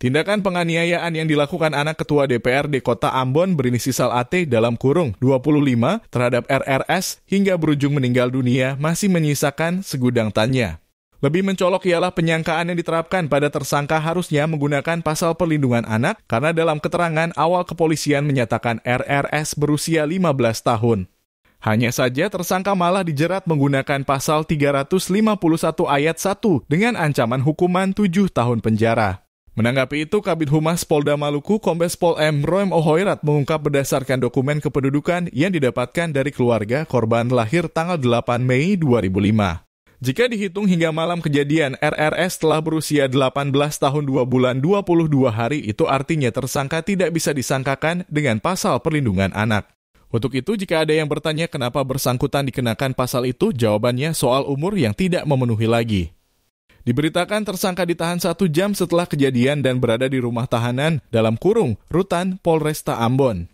Tindakan penganiayaan yang dilakukan anak Ketua DPRD Kota Ambon berinisial AT dalam kurung 25 terhadap RRS hingga berujung meninggal dunia masih menyisakan segudang tanya. Lebih mencolok ialah penyangkaan yang diterapkan pada tersangka harusnya menggunakan pasal perlindungan anak karena dalam keterangan awal kepolisian menyatakan RRS berusia 15 tahun. Hanya saja tersangka malah dijerat menggunakan pasal 351 ayat 1 dengan ancaman hukuman 7 tahun penjara. Menanggapi itu, Kabid Humas Polda Maluku, Kombes Pol M. Roem Ohoirat mengungkap berdasarkan dokumen kependudukan yang didapatkan dari keluarga korban lahir tanggal 8 Mei 2005. Jika dihitung hingga malam kejadian, RRS telah berusia 18 tahun 2 bulan 22 hari, itu artinya tersangka tidak bisa disangkakan dengan pasal perlindungan anak. Untuk itu, jika ada yang bertanya kenapa bersangkutan dikenakan pasal itu, jawabannya soal umur yang tidak memenuhi lagi. Diberitakan tersangka ditahan 1 jam setelah kejadian dan berada di rumah tahanan dalam kurung Rutan Polresta Ambon.